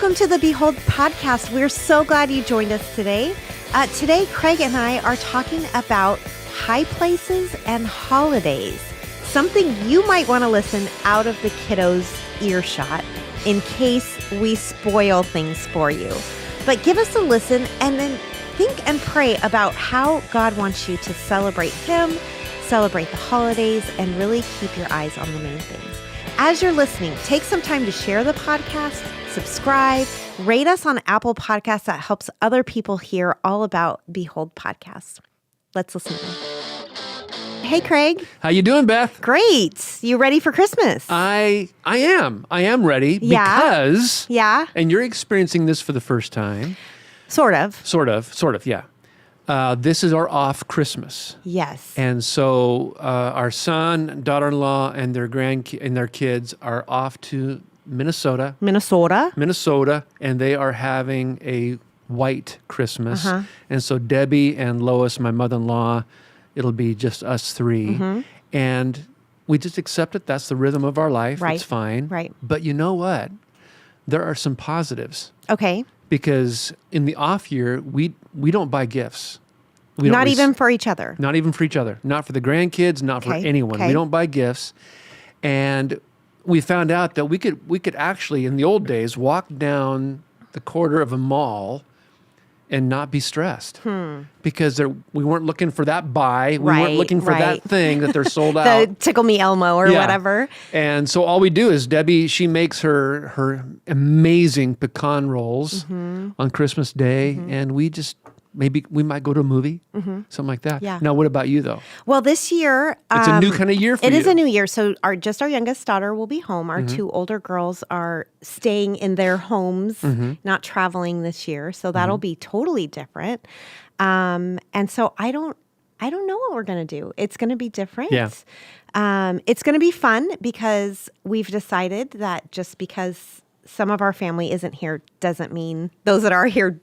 Welcome to the Behold podcast. We're so glad you joined us today. Today, Craig and I are talking about high places and holidays, something you might want to listen out of the kiddos' earshot in case we spoil things for you. But give us a listen and then think and pray about how God wants you to celebrate Him, celebrate the holidays, and really keep your eyes on the main things. As you're listening, take some time to share the podcast, subscribe, rate us on Apple Podcasts. That helps other people hear all about Behold Podcasts. Let's listen in. Hey, Craig. How you doing, Beth? Great. You ready for Christmas? I am. I am ready because... Yeah. And you're experiencing this for the first time. Sort of, yeah. This is our off Christmas. Yes. And so our son, daughter-in-law, and their kids are off to Minnesota, and they are having a white Christmas. Uh-huh. And so Debbie and Lois, my mother-in-law, it'll be just us three. Mm-hmm. And we just accept it. That's the rhythm of our life. Right. It's fine. Right. But you know what? There are some positives. Okay. Because in the off year, we don't buy gifts. Not even for each other. Not even for each other. Not for the grandkids, not for anyone. Okay. We don't buy gifts. And we found out that we could actually, in the old days, walk down the corridor of a mall and not be stressed. Because we weren't looking for that buy. We weren't looking for that thing that they're sold out. The Tickle Me Elmo or whatever. And so all we do is Debbie, she makes her amazing pecan rolls on Christmas Day. And maybe we might go to a movie, something like that. Yeah. Now, what about you, though? Well, this year... It's a new kind of year for you. It is a new year. So our youngest daughter will be home. Our two older girls are staying in their homes, not traveling this year. So that'll be totally different. And so I don't know what we're going to do. It's going to be different. Yeah. It's going to be fun because we've decided that just because some of our family isn't here doesn't mean those that are here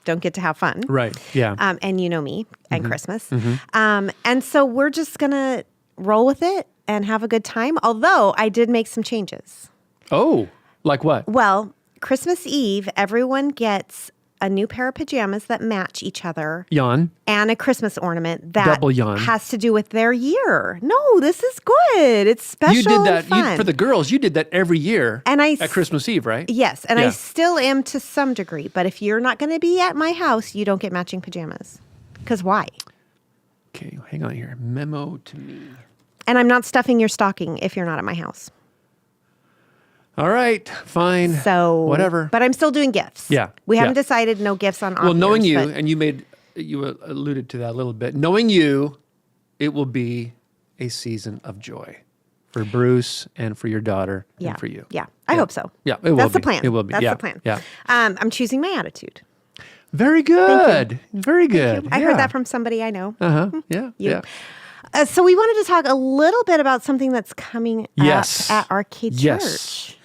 don't get to have fun. Right, yeah. And you know me and Christmas. And so we're just going to roll with it and have a good time. Although I did make some changes. Oh, like what? Well, Christmas Eve, everyone gets a new pair of pajamas that match each other. Yawn. And a Christmas ornament that Double yawn. has to do with their year. No, this is good. It's special. You did that and fun. for the girls. You did that every year at Christmas Eve, right? Yes, and I still am to some degree. But if you're not going to be at my house, you don't get matching pajamas. Because why? Okay, hang on here. Memo to me. And I'm not stuffing your stocking if you're not at my house. All right, fine. So whatever. But I'm still doing gifts. Yeah. We haven't decided no gifts on off Well, knowing years, you, and you alluded to that a little bit. Knowing you, it will be a season of joy for Bruce and for your daughter and for you. Yeah, I hope so. Yeah, it will That's be. the plan. It will be. That's yeah. the plan. Yeah. I'm choosing my attitude. Very good. Very good. I heard that from somebody I know. Yeah. You. Yeah. So we wanted to talk a little bit about something that's coming up at Arcade Church.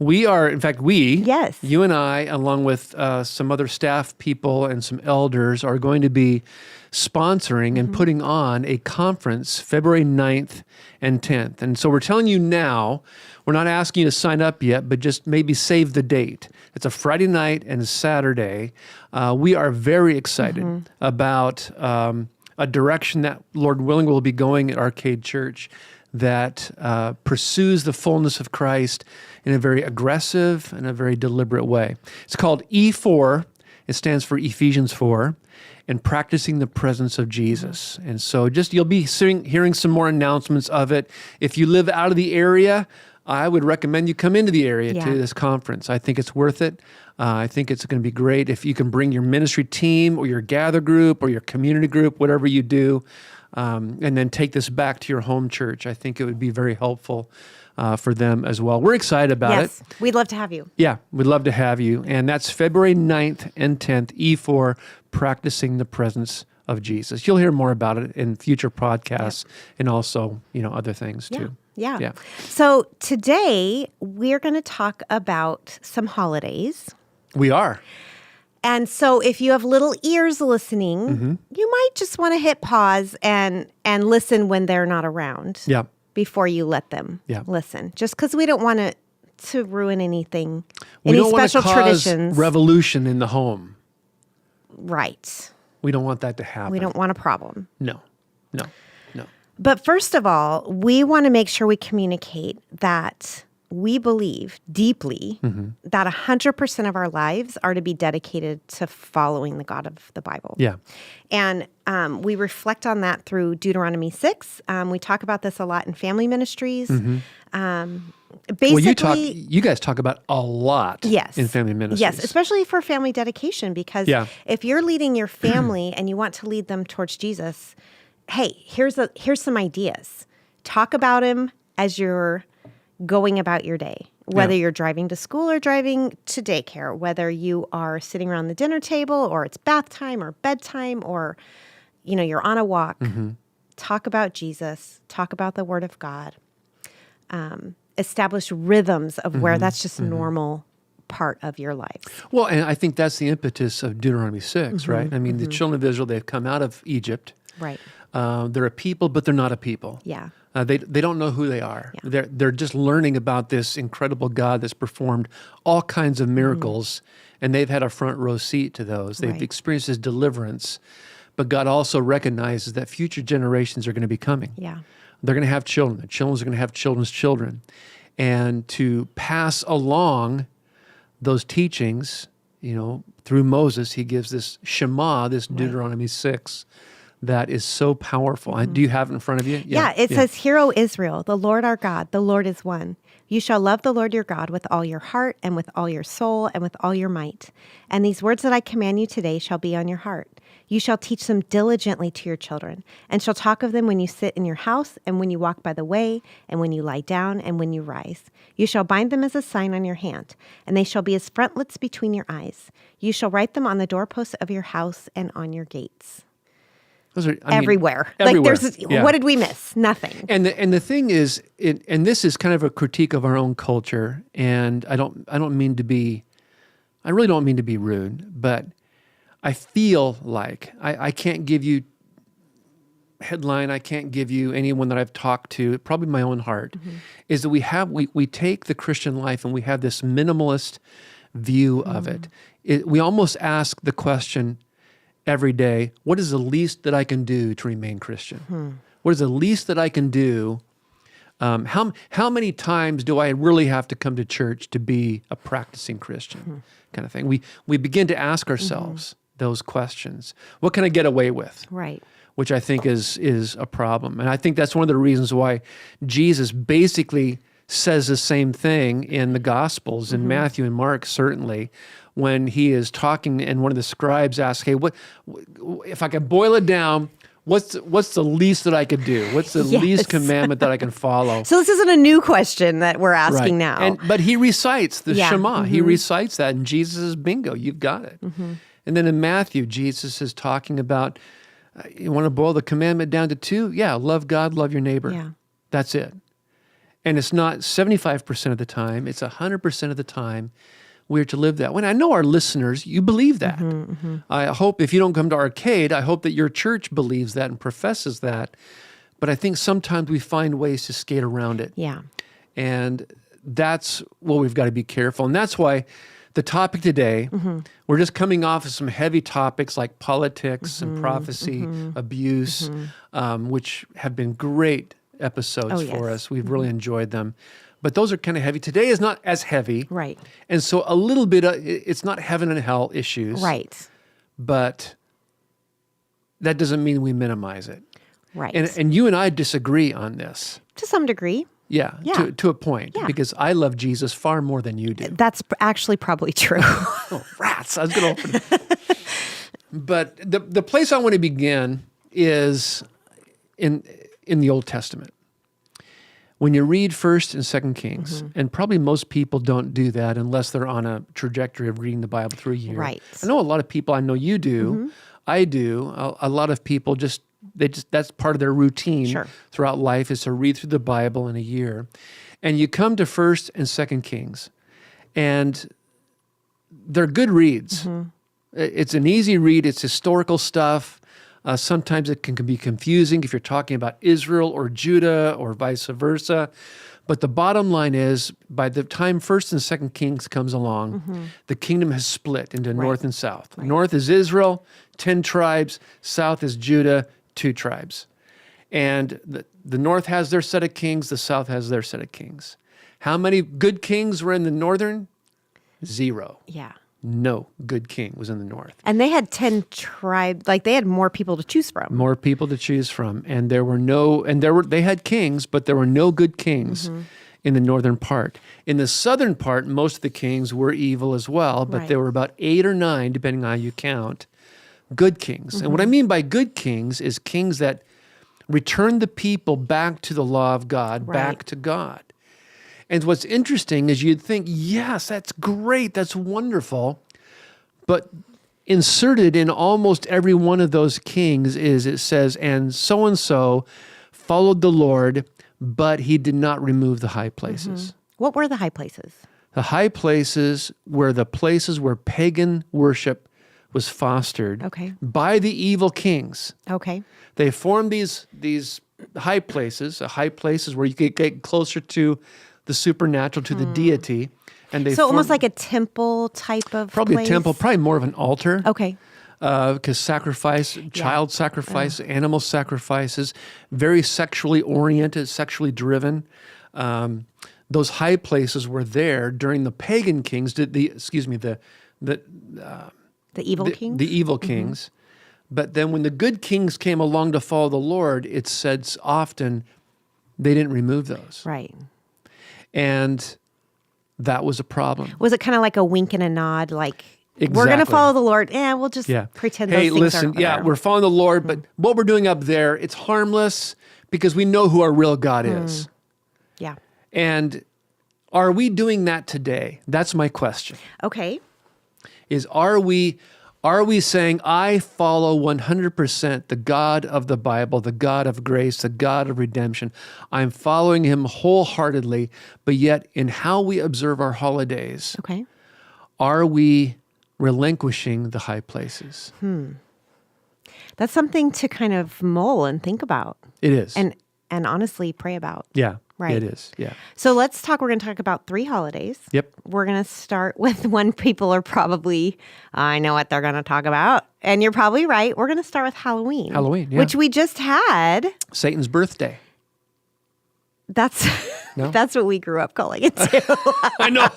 We are, in fact, Yes. you and I, along with some other staff people and some elders, are going to be sponsoring and putting on a conference February 9th and 10th. And so we're telling you now, we're not asking you to sign up yet, but just maybe save the date. It's a Friday night and a Saturday. We are very excited about a direction that, Lord willing, will be going at Arcade Church that pursues the fullness of Christ in a very aggressive and a very deliberate way. It's called E4. It stands for Ephesians 4, and practicing the presence of Jesus. And so you'll be hearing some more announcements of it. If you live out of the area, I would recommend you come into the area to this conference. I think it's worth it. I think it's going to be great if you can bring your ministry team or your gather group or your community group, whatever you do, and then take this back to your home church. I think it would be very helpful for them as well. We're excited about it. We'd love to have you. Yeah, we'd love to have you. And that's February 9th and 10th, E4, Practicing the Presence of Jesus. You'll hear more about it in future podcasts and also, other things too. Yeah. So today we're going to talk about some holidays. We are. And so if you have little ears listening, you might just want to hit pause and listen when they're not around. Yeah. Before you let them listen. Just because we don't want to to ruin anything, We any don't want to special cause traditions. revolution in the home. Right. We don't want that to happen. We don't want a problem. No. But first of all, we want to make sure we communicate that we believe deeply that 100% of our lives are to be dedicated to following the God of the Bible. Yeah. And we reflect on that through Deuteronomy 6. We talk about this a lot in family ministries. Basically, Well, you guys talk about a lot in family ministries. Yes, especially for family dedication, because if you're leading your family and you want to lead them towards Jesus, hey, here's some ideas. Talk about him as you're going about your day, whether you're driving to school or driving to daycare, whether you are sitting around the dinner table or it's bath time or bedtime or, you're on a walk. Talk about Jesus. Talk about the Word of God. Establish rhythms of where that's just a normal part of your life. Well, and I think that's the impetus of Deuteronomy 6, right? I mean, the children of Israel, they've come out of Egypt. Right. They're a people, but they're not a people. Yeah. They don't know who they are. Yeah. They're just learning about this incredible God that's performed all kinds of miracles, and they've had a front row seat to those. They've experienced His deliverance, but God also recognizes that future generations are going to be coming. Yeah. They're going to have children. Their children are going to have children's children, and to pass along those teachings, through Moses, He gives this Shema, this Deuteronomy 6. That is so powerful. Do you have it in front of you? Yeah, it says, "Hear, O Israel, the Lord our God, the Lord is one. You shall love the Lord your God with all your heart and with all your soul and with all your might. And these words that I command you today shall be on your heart. You shall teach them diligently to your children, and shall talk of them when you sit in your house, and when you walk by the way, and when you lie down, and when you rise. You shall bind them as a sign on your hand, and they shall be as frontlets between your eyes. You shall write them on the doorposts of your house and on your gates." Those are everywhere. Everywhere. What did we miss? Nothing. And the thing is, and this is kind of a critique of our own culture. And I really don't mean to be rude, but I feel like I can't give you headline. I can't give you anyone that I've talked to. Probably my own heart is that we take the Christian life and we have this minimalist view of it. We almost ask the question every day, what is the least that I can do to remain Christian? What is the least that I can do? How many times do I really have to come to church to be a practicing Christian? Kind of thing. We begin to ask ourselves those questions. What can I get away with? Right. Which I think is a problem. And I think that's one of the reasons why Jesus basically says the same thing in the Gospels, in Matthew and Mark, certainly, when he is talking and one of the scribes asks, hey, what if I could boil it down, what's the least that I could do? What's the least commandment that I can follow? So this isn't a new question that we're asking now. But he recites the Shema. He recites that, and Jesus says, bingo, you've got it. And then in Matthew, Jesus is talking about, you want to boil the commandment down to 2? Yeah, love God, love your neighbor. Yeah. That's it. And it's not 75% of the time, it's 100% of the time we're to live that way. And I know our listeners, you believe that. I hope if you don't come to Arcade, I hope that your church believes that and professes that. But I think sometimes we find ways to skate around it. Yeah. And that's what we've got to be careful. And that's why the topic today, we're just coming off of some heavy topics like politics and prophecy, abuse, which have been great episodes for us. We've really enjoyed them. But those are kind of heavy. Today is not as heavy. Right. And so a little bit of, it's not heaven and hell issues. Right. But that doesn't mean we minimize it. Right. And you and I disagree on this. To some degree. Yeah. To a point. Yeah. Because I love Jesus far more than you do. That's actually probably true. Oh, rats. I was going to open it. But the place I want to begin is in the Old Testament. When you read 1st and 2nd Kings, and probably most people don't do that unless they're on a trajectory of reading the Bible through a year. Right. I know a lot of people, I know you do, I do, a lot of people that's part of their routine throughout life is to read through the Bible in a year. And you come to 1st and 2nd Kings, and they're good reads. It's an easy read, it's historical stuff. Sometimes it can be confusing if you're talking about Israel or Judah or vice versa. But the bottom line is, by the time 1st and 2nd Kings comes along, the kingdom has split into north and south. Right. North is Israel, 10 tribes. South is Judah, 2 tribes. And the north has their set of kings. The south has their set of kings. How many good kings were in the northern? 0. Yeah. No good king was in the north. And they had 10 tribes, like they had more people to choose from. More people to choose from. And they had kings, but there were no good kings in the northern part. In the southern part, most of the kings were evil as well, but there were about 8 or 9, depending on how you count, good kings. And what I mean by good kings is kings that returned the people back to the law of God, back to God. And what's interesting is you'd think, yes, that's great, that's wonderful. But inserted in almost every one of those kings it says, and so followed the Lord, but he did not remove the high places. What were the high places? The high places were the places where pagan worship was fostered by the evil kings. Okay. They formed these high places where you could get closer to the supernatural, to the deity. And they almost like a temple type of probably place? a temple, probably more of an altar. Okay. Because sacrifice, child sacrifice, animal sacrifices, very sexually oriented, sexually driven. Those high places were there during the pagan kings, the evil kings? The evil kings. But then when the good kings came along to follow the Lord, it said often they didn't remove those. Right. And that was a problem. Was it kind of like a wink and a nod, like, Exactly. we're going to follow the Lord? We'll just pretend those things listen, aren't there. we're following the Lord, but what we're doing up there, it's harmless because we know who our real God is. Yeah. And are we doing that today? That's my question. Okay. Are we saying, I follow 100% the God of the Bible, the God of grace, the God of redemption. I'm following him wholeheartedly, but yet in how we observe our holidays, are we relinquishing the high places? That's something to kind of mull and think about. It is. And honestly pray about. Yeah. Right. It is. Yeah. So we're going to talk about 3 holidays. Yep. We're going to start with one people are probably, I know what they're going to talk about. And you're probably right. We're going to start with Halloween. Halloween, yeah. Which we just had. Satan's birthday. That's what we grew up calling it too. I know.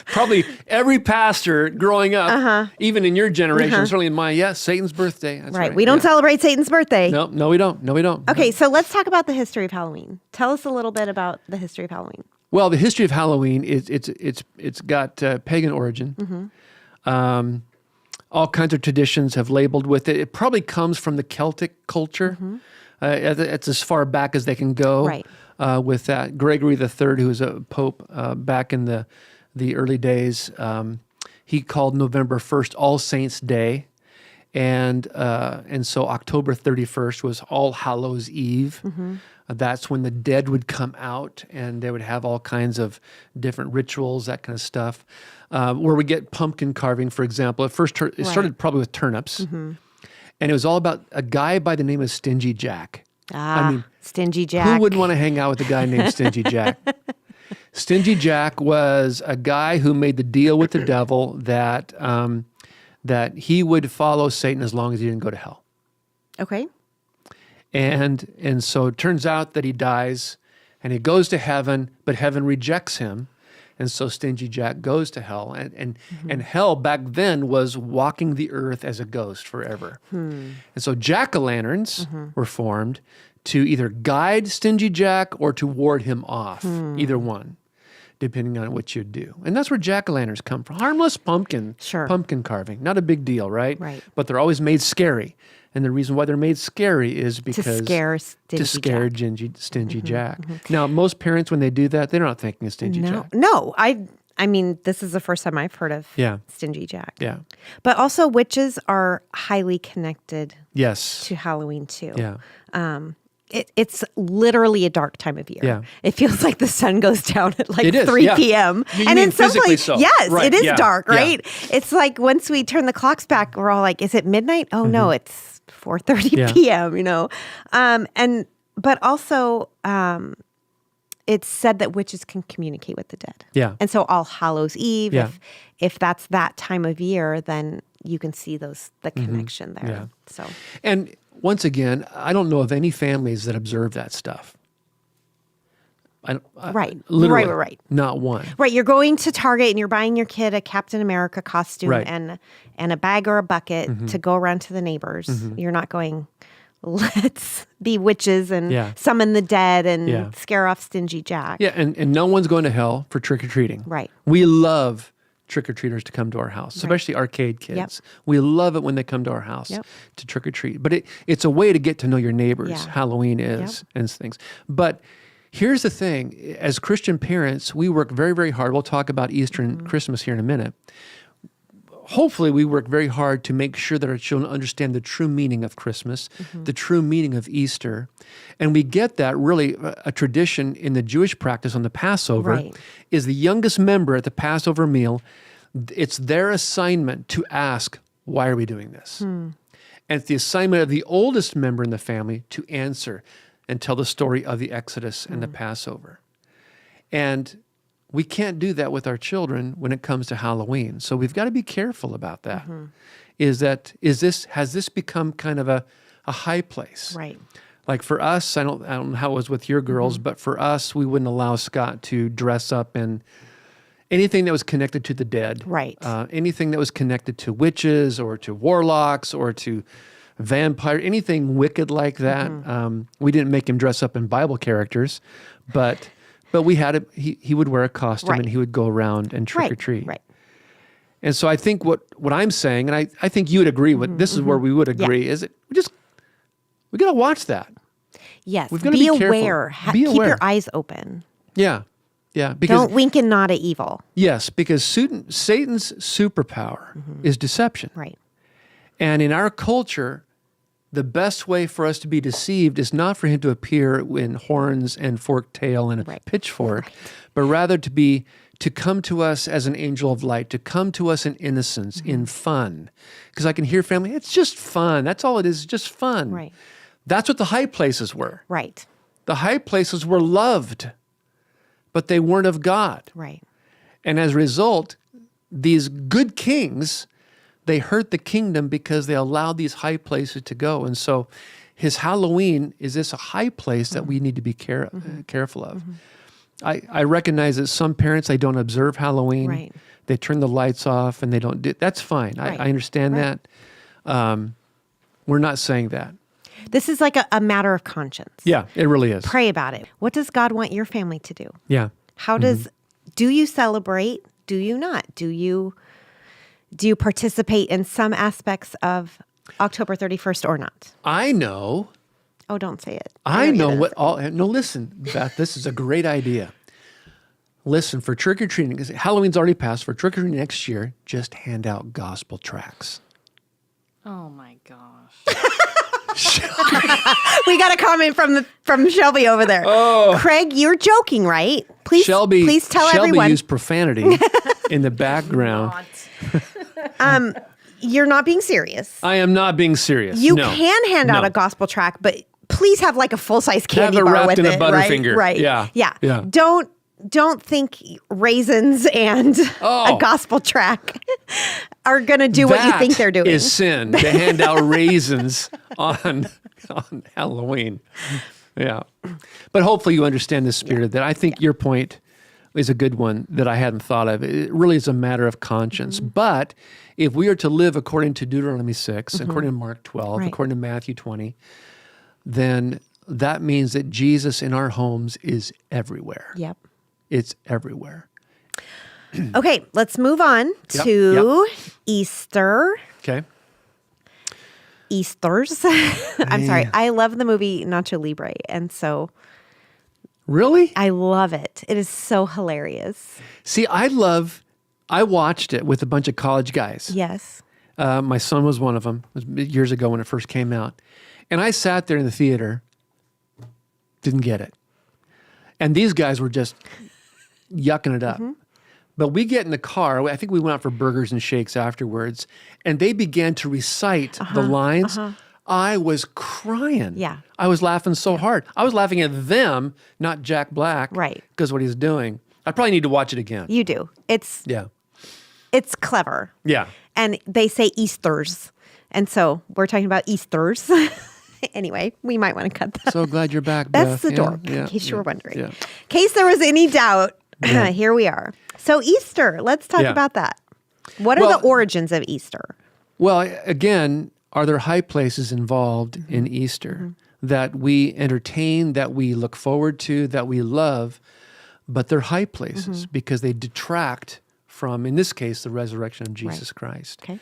Probably every pastor growing up, even in your generation, certainly in mine, Satan's birthday. That's right. We don't celebrate Satan's birthday. No, we don't. Okay, so let's talk about the history of Halloween. Tell us a little bit about the history of Halloween. Well, the history of Halloween it's got pagan origin. All kinds of traditions have labeled with it. It probably comes from the Celtic culture. It's as far back as they can go. Right. With that, Gregory III, who was a pope back in the early days, he called November 1st All Saints' Day, and so October 31st was All Hallows' Eve. That's when the dead would come out, and they would have all kinds of different rituals, that kind of stuff. Where we get pumpkin carving, for example. At first, it started probably with turnips, and it was all about a guy by the name of Stingy Jack. Stingy Jack. Who wouldn't want to hang out with a guy named Stingy Jack? Stingy Jack was a guy who made the deal with the devil that he would follow Satan as long as he didn't go to hell. Okay. And so it turns out that he dies and he goes to heaven, but heaven rejects him. And so Stingy Jack goes to hell. And hell back then was walking the earth as a ghost forever. And so jack-o'-lanterns were formed to either guide Stingy Jack or to ward him off, either one, depending on what you do. And that's where jack-o'-lanterns come from. Harmless pumpkin carving. Not a big deal, right? Right. But they're always made scary. And the reason why they're made scary is because to scare Stingy Jack. Now, most parents, when they do that, they're not thinking of Stingy Jack. No, I mean, this is the first time I've heard of Stingy Jack. Yeah. But also, witches are highly connected. Yes. To Halloween too. Yeah. It's literally a dark time of year. Yeah. It feels like the sun goes down at like 3 p.m. You and mean in some physically places, so. yes, Right. it is dark, right? Yeah. It's like once we turn the clocks back, we're all like, is it midnight? Oh no, it's 4:30 p.m., you know? But also, it's said that witches can communicate with the dead. Yeah. And so All Hallows Eve, Yeah. if that's that time of year, then you can see the connection there. Yeah. So And once again, I don't know of any families that observe that stuff. Right. Literally, Right. not one. Right, you're going to Target and you're buying your kid a Captain America costume Right. and a bag or a bucket to go around to the neighbors. You're not going, let's be witches and Yeah. summon the dead and Yeah. scare off Stingy Jack. Yeah, and no one's going to hell for trick-or-treating. Right. We love trick-or-treaters to come to our house, especially arcade kids. Yep. We love it when they come to our house Yep. to trick-or-treat. But it's a way to get to know your neighbors, Yeah. Halloween is, and things. But here's the thing. As Christian parents, we work very, very hard. We'll talk about Easter and Christmas here in a minute. Hopefully, we work very hard to make sure that our children understand the true meaning of Christmas, the true meaning of Easter. And we get that really, a tradition in the Jewish practice on the Passover Right. is the youngest member at the Passover meal. It's their assignment to ask, why are we doing this? And it's the assignment of the oldest member in the family to answer and tell the story of the Exodus and the Passover. And we can't do that with our children when it comes to Halloween. So we've got to be careful about that. Has this become kind of a high place? Right. Like for us, I don't know how it was with your girls, but for us, we wouldn't allow Scott to dress up in anything that was connected to the dead. Right. Anything that was connected to witches or to warlocks or to vampire, anything wicked like that. We didn't make him dress up in Bible characters, but we had he would wear a costume Right. and he would go around and trick or treat. Right. And so I think what I'm saying, and I think you would agree with, this is where we would agree, is we got to watch that. Yes. We've gotta be be careful. aware. Be Keep aware. your eyes open. Yeah. Yeah. Because Don't wink and nod at evil. yes, because Satan's superpower is deception. Right. And in our culture, the best way for us to be deceived is not for him to appear in horns and forked tail and a Right. pitchfork, but rather to come to us as an angel of light, to come to us in innocence, in fun. Because I can hear family, it's just fun. That's all it is, just fun. Right. That's what the high places were. Right. The high places were loved, but they weren't of God. Right. And as a result, these good kings, they hurt the kingdom because they allowed these high places to go. And so his Halloween is this a high place that we need to be careful of. I recognize that some parents, they don't observe Halloween. Right. They turn the lights off and they don't do, that's fine. Right. I understand Right. that. We're not saying that. This is like a matter of conscience. Yeah, it really is. Pray about it. What does God want your family to do? Yeah. How do you celebrate? Do you not? Do you participate in some aspects of October 31st or not? I know. Oh, don't say it. I know you're what all. No, listen, Beth, this is a great idea. Listen, for trick or treating, because Halloween's already passed, for trick or treating next year, just hand out gospel tracts. Oh my gosh. We got a comment from Shelby over there. Oh. Craig, you're joking, right? Please tell Shelby everyone. used profanity in the background. You're not being serious. I am not being serious. You No. can hand out No. a gospel tract, but please have like a full-size candy Have it bar wrapped with in a it, Butterfinger. Right? Yeah. Yeah. Don't think raisins and Oh. a gospel tract are going to do what you think they're doing. That is sin, to hand out raisins on Halloween. Yeah. But hopefully you understand the spirit of that. I think your point is a good one that I hadn't thought of. It really is a matter of conscience. But if we are to live according to Deuteronomy 6, according to Mark 12, Right. according to Matthew 20, then that means that Jesus in our homes is everywhere. Yep. It's everywhere. Okay, let's move on Yep, to Easter. Okay. Easters. I'm sorry. I love the movie Nacho Libre, and so Really? I love it. It is so hilarious. See, I watched it with a bunch of college guys. Yes. My son was one of them. It was years ago when it first came out. And I sat there in the theater, didn't get it. And these guys were just yucking it up. But we get in the car, I think we went out for burgers and shakes afterwards, and they began to recite the lines. I was crying. Yeah. I was laughing so hard. I was laughing at them, not Jack Black. Right. Because what he's doing. I probably need to watch it again. You do. It's clever. Yeah. And they say Easters. And so we're talking about Easters. Anyway, we might want to cut that. So glad you're back, That's Beth. the Yeah, dork, yeah, in case you were wondering. yeah. In case there was any doubt, here we are. So Easter, let's talk about that. What are the origins of Easter? Well, again, are there high places involved in Easter that we entertain, that we look forward to, that we love, but they're high places because they detract from, in this case, the resurrection of Jesus Christ. Okay.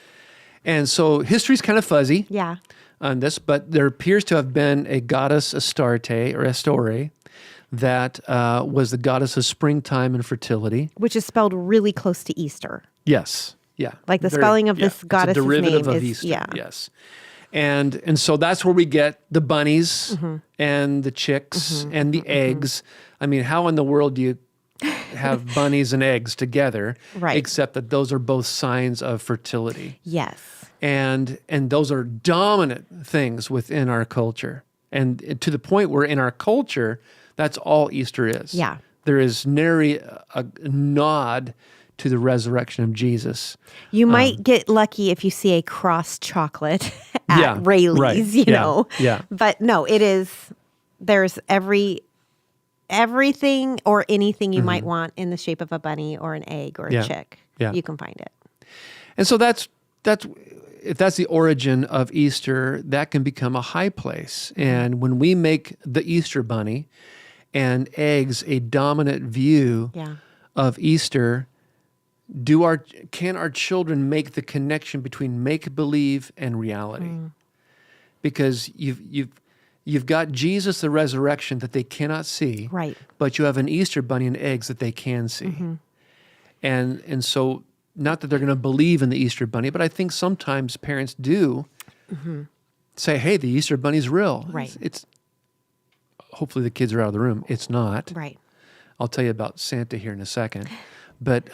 And so history's kind of fuzzy. Yeah. On this, but there appears to have been a goddess Astarte or Astore that was the goddess of springtime and fertility. Which is spelled really close to Easter. Yes, yeah. Like the spelling of this goddess's it's a derivative name of is, Easter. Yes. And so that's where we get the bunnies and the chicks and the eggs. I mean, how in the world do you have bunnies and eggs together? Right. Except that those are both signs of fertility. Yes. And those are dominant things within our culture. And to the point where in our culture, that's all Easter is. Yeah. There is nary a nod to the resurrection of Jesus. You might get lucky if you see a cross chocolate at Rayleigh's, you know. Yeah. But no, there's everything or anything you might want in the shape of a bunny or an egg or a chick. Yeah. You can find it. And so that's if that's the origin of Easter, that can become a high place. And when we make the Easter bunny and eggs a dominant view of Easter, can our children make the connection between make-believe and reality? Because you've got Jesus, the resurrection, that they cannot see, Right. but you have an Easter bunny and eggs that they can see. And so, not that they're going to believe in the Easter bunny, but I think sometimes parents do say, hey, the Easter bunny's real. Right. It's hopefully the kids are out of the room. It's not. Right. I'll tell you about Santa here in a second. But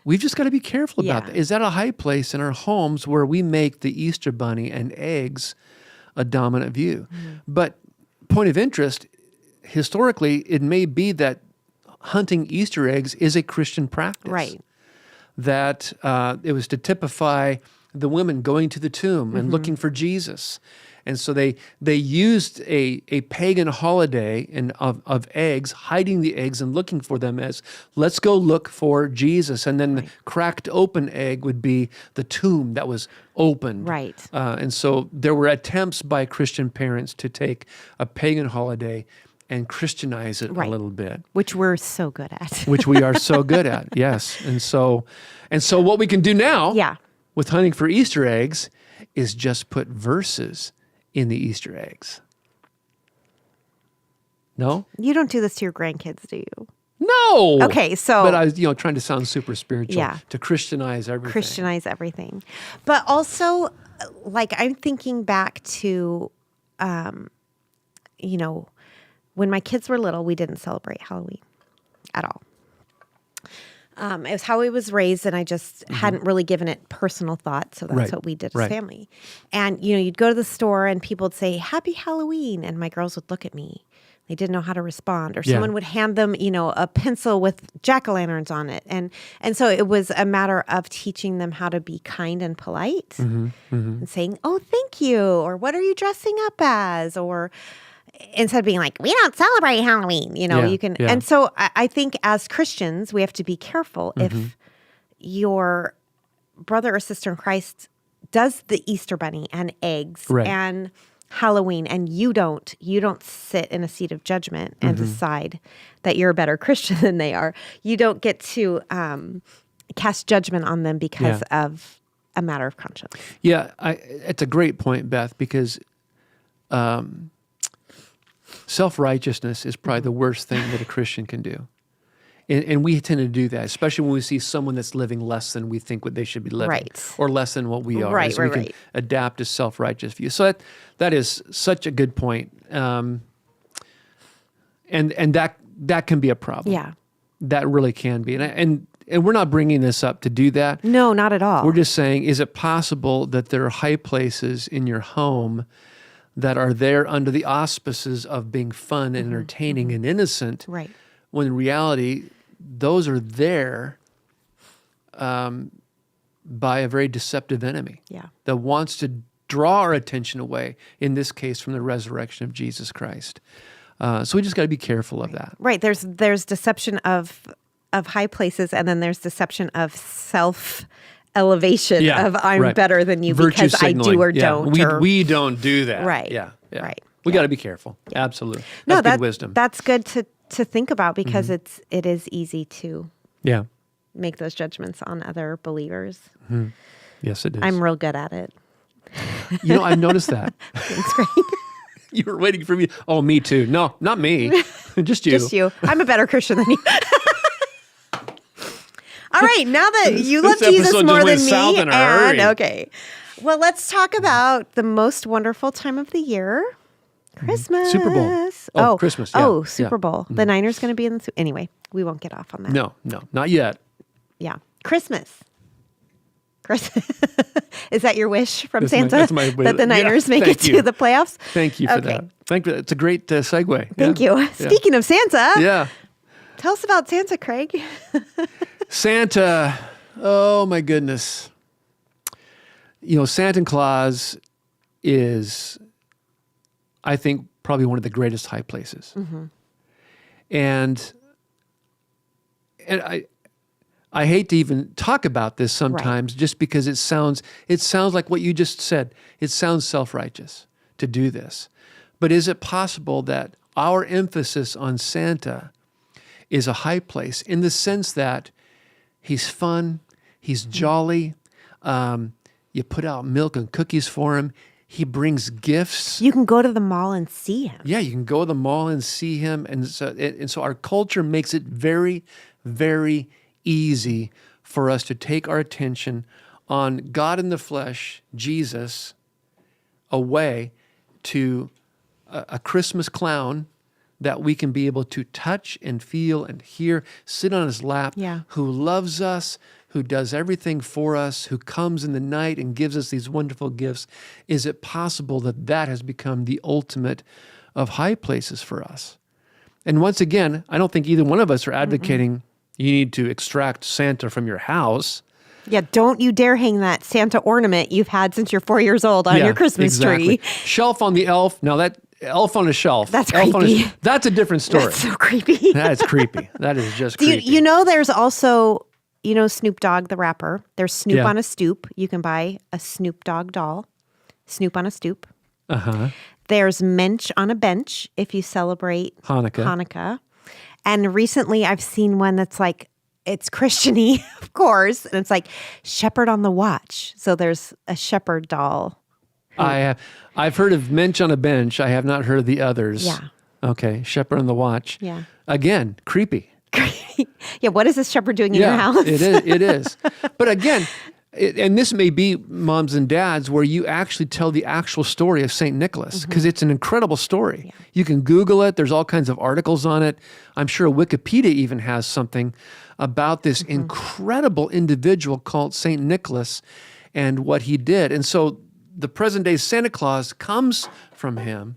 we've just got to be careful about that. Is that a high place in our homes where we make the Easter bunny and eggs a dominant view? But point of interest, historically, it may be that hunting Easter eggs is a Christian practice. Right. That it was to typify the women going to the tomb and looking for Jesus. And so they used a pagan holiday of eggs, hiding the eggs and looking for them as, let's go look for Jesus. And then the cracked open egg would be the tomb that was opened. Right. And so there were attempts by Christian parents to take a pagan holiday and Christianize it a little bit. Which we're so good at. Which we are so good at, yes. And so what we can do now with hunting for Easter eggs is just put verses in the Easter eggs. No? You don't do this to your grandkids, do you? No. Okay, so... But I was, trying to sound super spiritual. To Christianize everything. Christianize everything. But also, like, I'm thinking back to, when my kids were little, we didn't celebrate Halloween at all. It was how I was raised, and I just hadn't really given it personal thought, so that's what we did as family. And, you'd go to the store, and people would say, Happy Halloween, and my girls would look at me. They didn't know how to respond. Or someone would hand them, a pencil with jack-o'-lanterns on it. And so it was a matter of teaching them how to be kind and polite and saying, oh, thank you, or what are you dressing up as, or... Instead of being like, we don't celebrate Halloween, you can. Yeah. And so I think as Christians, we have to be careful if your brother or sister in Christ does the Easter bunny and eggs and Halloween, and you don't sit in a seat of judgment and decide that you're a better Christian than they are. You don't get to cast judgment on them because of a matter of conscience. Yeah, it's a great point, Beth, because self-righteousness is probably the worst thing that a Christian can do. And we tend to do that, especially when we see someone that's living less than we think what they should be living, or less than what we are. Right, we can adapt a self-righteous view. So that is such a good point. And that can be a problem. Yeah. That really can be. And and we're not bringing this up to do that. No, not at all. We're just saying, is it possible that there are high places in your home that are there under the auspices of being fun and entertaining and innocent, right. when in reality, those are there by a very deceptive enemy that wants to draw our attention away, in this case, from the resurrection of Jesus Christ. So we just got to be careful of that. Right. There's deception of high places, and then there's deception of self-elevation of I'm better than you Virtue because signaling. I do or don't. We don't do that. Right. Yeah. Right. We got to be careful. Absolutely. No, That's good wisdom. That's good to think about, because it is easy to make those judgments on other believers. Mm-hmm. Yes, it is. I'm real good at it. I've noticed that. Thanks, Greg. You were waiting for me. Oh, me too. No, not me. Just you. Just you. I'm a better Christian than you. All right, now that you love Jesus more than me, okay. Well, let's talk about the most wonderful time of the year, Christmas. Super Bowl. Oh, Christmas. Yeah. Oh, Super Bowl. The Niners going to be in the. Anyway, we won't get off on that. No, not yet. Yeah, Christmas. Is that your wish from Santa? That's my wish. That the Niners make it to the playoffs? Thank you for that. It's a great segue. Thank you. Speaking of Santa, tell us about Santa, Craig. Santa, oh my goodness. Santa Claus is, I think, probably one of the greatest high places. Mm-hmm. And I hate to even talk about this sometimes, just because it sounds like what you just said. It sounds self-righteous to do this. But is it possible that our emphasis on Santa is a high place, in the sense that he's fun, he's jolly, you put out milk and cookies for him, he brings gifts. You can go to the mall and see him. Yeah, you can go to the mall and see him. And so our culture makes it very, very easy for us to take our attention on God in the flesh, Jesus, away to a Christmas clown that we can be able to touch and feel and hear, sit on his lap, who loves us, who does everything for us, who comes in the night and gives us these wonderful gifts. Is it possible that has become the ultimate of high places for us? And once again, I don't think either one of us are advocating you need to extract Santa from your house. Yeah, don't you dare hang that Santa ornament you've had since you're 4 years old on your Christmas tree. Shelf on the elf. Now that elf on a shelf. That's creepy. That's a different story. That's so creepy. That is creepy. That is just creepy. There's also, Snoop Dogg, the rapper. There's Snoop on a stoop. You can buy a Snoop Dogg doll. Snoop on a stoop. Uh-huh. There's Mensch on a bench if you celebrate Hanukkah. And recently I've seen one that's like, it's Christian-y, of course, and it's like Shepherd on the Watch. So there's a shepherd doll. I've heard of Mensch on a bench. I have not heard of the others. Yeah. Okay, Shepherd on the Watch. Yeah. Again, creepy. Yeah, what is this shepherd doing in your house? It is. But again, and this may be moms and dads where you actually tell the actual story of St. Nicholas, because it's an incredible story. Yeah. You can Google it. There's all kinds of articles on it. I'm sure Wikipedia even has something about this incredible individual called St. Nicholas and what he did. And so the present day Santa Claus comes from him.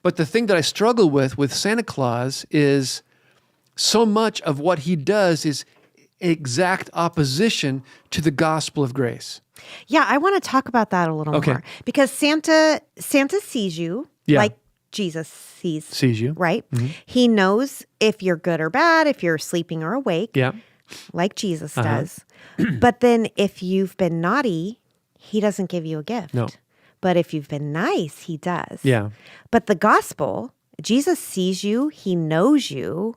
But the thing that I struggle with Santa Claus is so much of what he does is exact opposition to the gospel of grace. Yeah, I want to talk about that a little more, because Santa sees you like Jesus sees you, right? Mm-hmm. He knows if you're good or bad, if you're sleeping or awake, like Jesus does. But then if you've been naughty, he doesn't give you a gift. No. But if you've been nice, he does. Yeah. But the gospel, Jesus sees you, he knows you.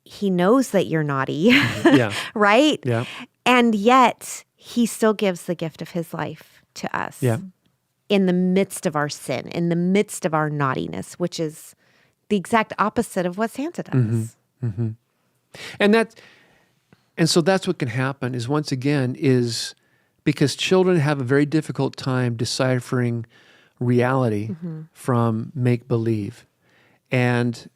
He knows that you're naughty, right? Yeah. And yet he still gives the gift of his life to us in the midst of our sin, in the midst of our naughtiness, which is the exact opposite of what Santa does. Mm-hmm. Mm-hmm. And so that's what can happen is, once again, is because children have a very difficult time deciphering reality from make-believe. And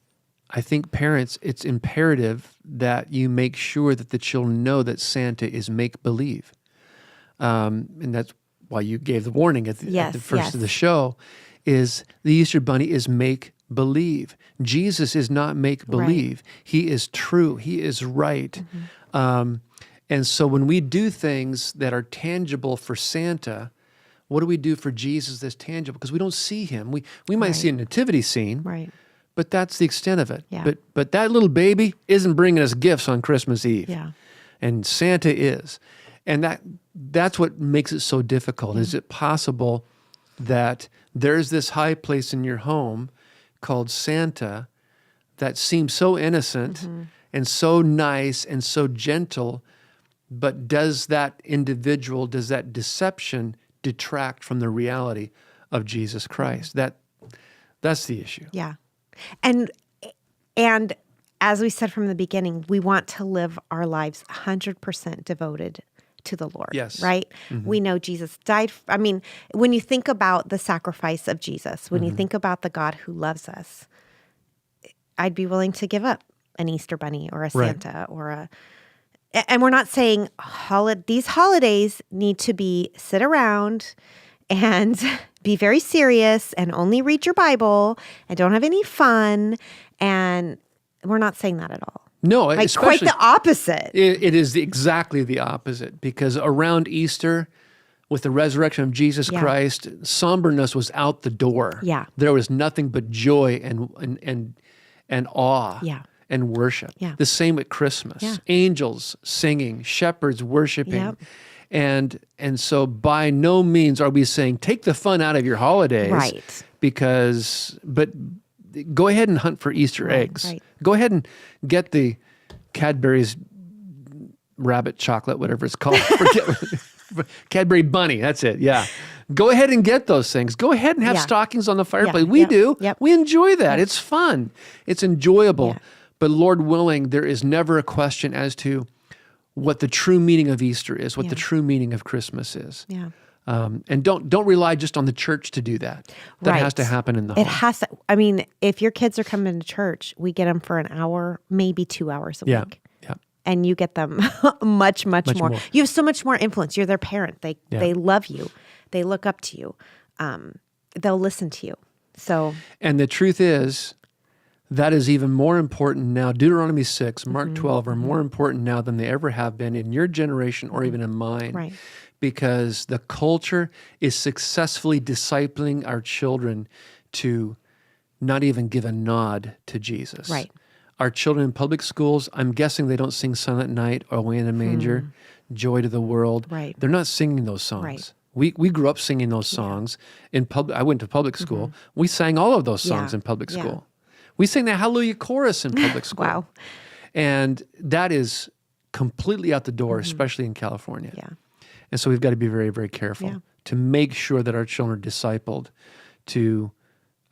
I think parents, it's imperative that you make sure that the children know that Santa is make-believe. And that's why you gave the warning at the first of the show, is the Easter Bunny is make-believe. Jesus is not make-believe. Right. He is true. He is right. And so when we do things that are tangible for Santa, what do we do for Jesus that's tangible? Because we don't see him. We might see a nativity scene, right? But that's the extent of it. Yeah. But that little baby isn't bringing us gifts on Christmas Eve. Yeah. And Santa is. And that's what makes it so difficult. Is it possible that there's this high place in your home called Santa that seems so innocent and so nice and so gentle, but does that deception detract from the reality of Jesus Christ? That's the issue. Yeah. And as we said from the beginning, we want to live our lives 100% devoted to the Lord. Yes. Right? We know Jesus died. I mean, when you think about the sacrifice of Jesus, when you think about the God who loves us, I'd be willing to give up an Easter bunny or a Santa or and we're not saying these holidays need to be sit around and be very serious and only read your Bible and don't have any fun. And we're not saying that at all. No, like quite the opposite. It is exactly the opposite, because around Easter, with the resurrection of Jesus Christ, somberness was out the door. Yeah. There was nothing but joy and awe. Yeah. And worship. Yeah. The same with Christmas. Yeah. Angels singing, shepherds worshiping. Yep. And so by no means are we saying take the fun out of your holidays. Right. But go ahead and hunt for Easter eggs. Right. Go ahead and get the Cadbury's rabbit chocolate, whatever it's called. Cadbury bunny, that's it, yeah. Go ahead and get those things. Go ahead and have stockings on the fireplace. We do. Yep. We enjoy that. It's fun. It's enjoyable. Yeah. But Lord willing, there is never a question as to what the true meaning of Easter is, what the true meaning of Christmas is. Yeah. And don't rely just on the church to do that. That has to happen in the home. It has to. I mean, if your kids are coming to church, we get them for an hour, maybe 2 hours a week. Yeah. And you get them much more. You have so much more influence. You're their parent. They love you. They look up to you. They'll listen to you. So. And the truth is, that is even more important now. Deuteronomy 6, Mark 12 are more important now than they ever have been in your generation or even in mine. Right. Because the culture is successfully discipling our children to not even give a nod to Jesus. Right. Our children in public schools, I'm guessing they don't sing Silent Night or Away in a Manger, Joy to the World. Right. They're not singing those songs. Right. We grew up singing those songs in public. I went to public school. We sang all of those songs in public school. We sang the Hallelujah chorus in public school. Wow. And that is completely out the door, especially in California. Yeah. And so we've got to be very, very careful to make sure that our children are discipled to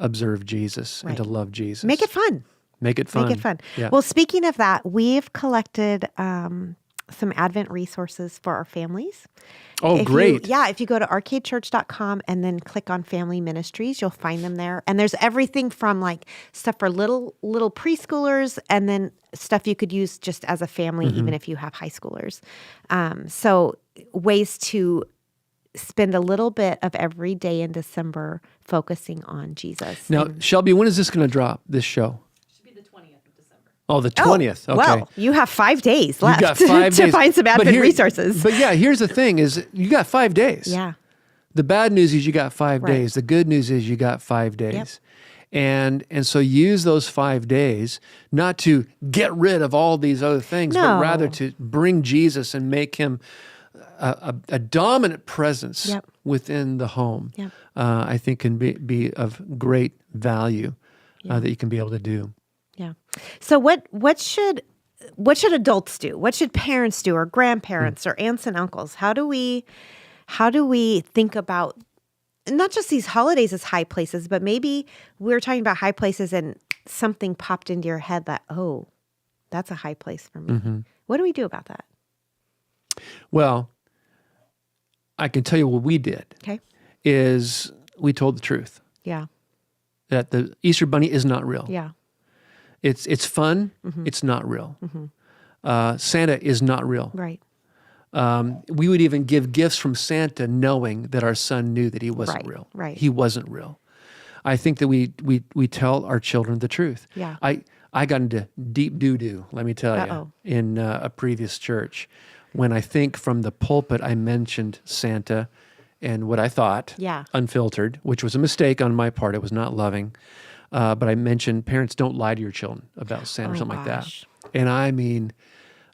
observe Jesus and to love Jesus. Make it fun. Make it fun. Make it fun. Yeah. Well, speaking of that, we've collected some Advent resources for our families. Oh, great. If you go to arcadechurch.com and then click on Family Ministries, you'll find them there. And there's everything from like stuff for little preschoolers and then stuff you could use just as a family, even if you have high schoolers. So ways to spend a little bit of every day in December focusing on Jesus. Now, Shelby, when is this going to drop, this show? Oh, the 20th. Okay. Well, you have 5 days left You got 5 to days. find some Advent resources. But yeah, here's the thing is you got 5 days. Yeah. The bad news is you got 5 days. The good news is you got 5 days. And so use those 5 days not to get rid of all these other things, but rather to bring Jesus and make him a dominant presence within the home. I think can be of great value that you can be able to do. Yeah. So what should adults do? What should parents do, or grandparents, or aunts and uncles? How do we think about not just these holidays as high places, but maybe we're talking about high places and something popped into your head that, oh, that's a high place for me. What do we do about that? Well, I can tell you what we did. Okay. Is we told the truth. Yeah. That the Easter Bunny is not real. Yeah. It's fun. It's not real. Santa is not real. Right. We would even give gifts from Santa knowing that our son knew that he wasn't real. Right. He wasn't real. I think that we tell our children the truth. Yeah. I got into deep doo-doo, let me tell you, in a previous church when I think from the pulpit I mentioned Santa and what I thought, unfiltered, which was a mistake on my part. It was not loving. But I mentioned parents don't lie to your children about Santa or something like that. And I mean,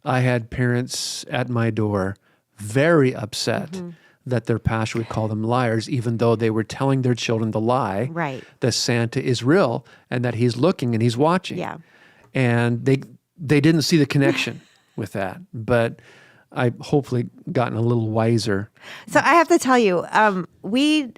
I had parents at my door very upset that their pastor would call them liars, even though they were telling their children the lie that Santa is real and that he's looking and he's watching. Yeah. And they didn't see the connection with that. But I've hopefully gotten a little wiser. So I have to tell you, we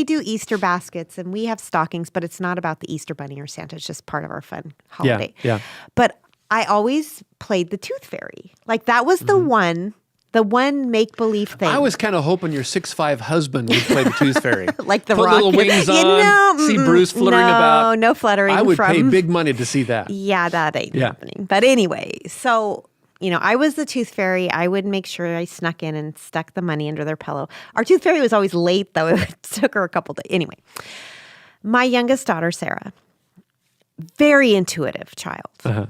do Easter baskets and we have stockings, but it's not about the Easter bunny or Santa. It's just part of our fun holiday. Yeah. But I always played the Tooth Fairy. Like that was the one make-believe thing. I was kind of hoping your 6'5" husband would play the Tooth Fairy. Like the Put Rock. little wings on, see Bruce fluttering about. No fluttering. I would pay big money to see that. Yeah, that ain't happening. But anyway, so, I was the Tooth Fairy. I would make sure I snuck in and stuck the money under their pillow. Our Tooth Fairy was always late, though. It took her a couple days. Anyway, my youngest daughter, Sarah, very intuitive child,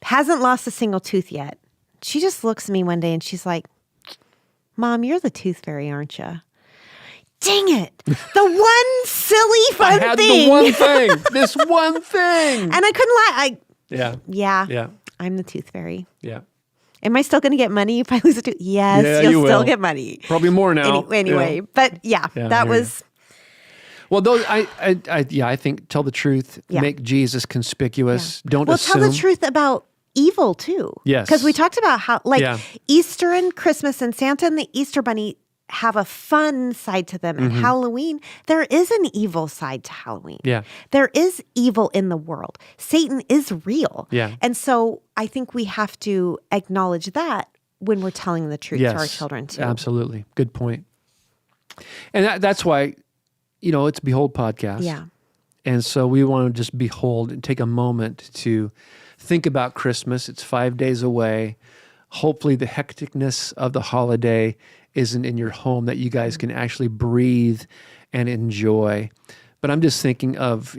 hasn't lost a single tooth yet. She just looks at me one day and she's like, Mom, you're the Tooth Fairy, aren't you? Dang it. The one silly fun thing. I had the one thing. This one thing. And I couldn't lie. Yeah. I'm the Tooth Fairy. Yeah. Am I still going to get money if I lose a tooth? Yes, you'll still get money. Probably more now. Anyway, but that was... Well, those I think tell the truth, make Jesus conspicuous. Don't assume. Tell the truth about evil too. Yes. Because we talked about how Easter and Christmas and Santa and the Easter Bunny have a fun side to them. And Halloween, there is an evil side to Halloween. Yeah. There is evil in the world. Satan is real. Yeah. And so I think we have to acknowledge that when we're telling the truth to our children too. Absolutely. Good point. And that's why, it's Behold Podcast. Yeah. And so we want to just behold and take a moment to think about Christmas. It's 5 days away. Hopefully the hecticness of the holiday isn't in your home, that you guys can actually breathe and enjoy. But I'm just thinking of,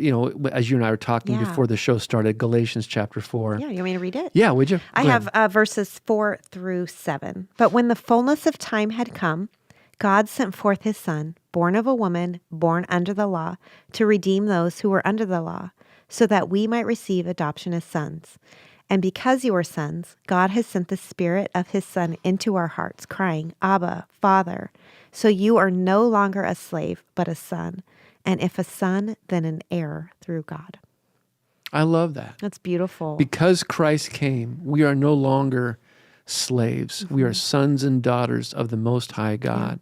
as you and I were talking before the show started, Galatians chapter 4. Yeah, you want me to read it? Yeah, would you? I have verses 4 through 7. But when the fullness of time had come, God sent forth his Son, born of a woman, born under the law, to redeem those who were under the law, so that we might receive adoption as sons. And because you are sons, God has sent the Spirit of his Son into our hearts, crying, Abba, Father. So you are no longer a slave, but a son. And if a son, then an heir through God. I love that. That's beautiful. Because Christ came, we are no longer slaves. We are sons and daughters of the Most High God.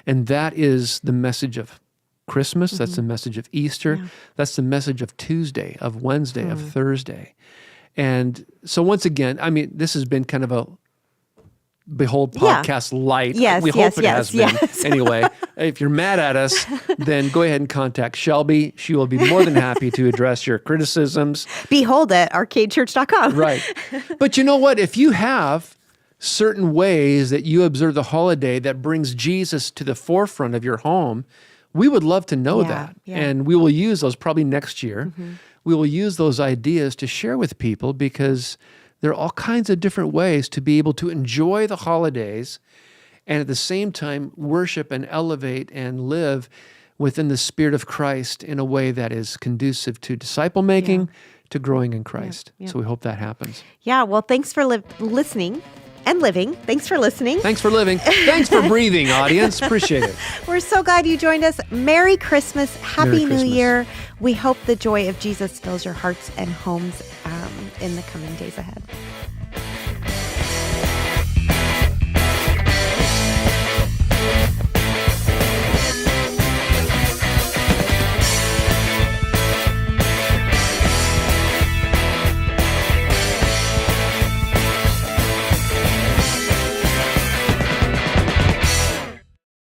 And that is the message of Christmas. That's the message of Easter. That's the message of Tuesday, of Wednesday, of Thursday. And so once again, I mean, this has been kind of a Behold Podcast light. Yes, we hope it has been. Yes. Anyway, if you're mad at us, then go ahead and contact Shelby. She will be more than happy to address your criticisms. Behold at arcadechurch.com. Right. But you know what? If you have certain ways that you observe the holiday that brings Jesus to the forefront of your home, we would love to know that. And we will use those probably next year. We will use those ideas to share with people, because there are all kinds of different ways to be able to enjoy the holidays and at the same time worship and elevate and live within the Spirit of Christ in a way that is conducive to disciple making, to growing in Christ. So we hope that happens. Yeah, well, thanks for listening and living. Thanks for listening. Thanks for living. Thanks for breathing, audience. Appreciate it. We're so glad you joined us. Merry Christmas. Happy Merry New Christmas. Year. We hope the joy of Jesus fills your hearts and homes in the coming days ahead.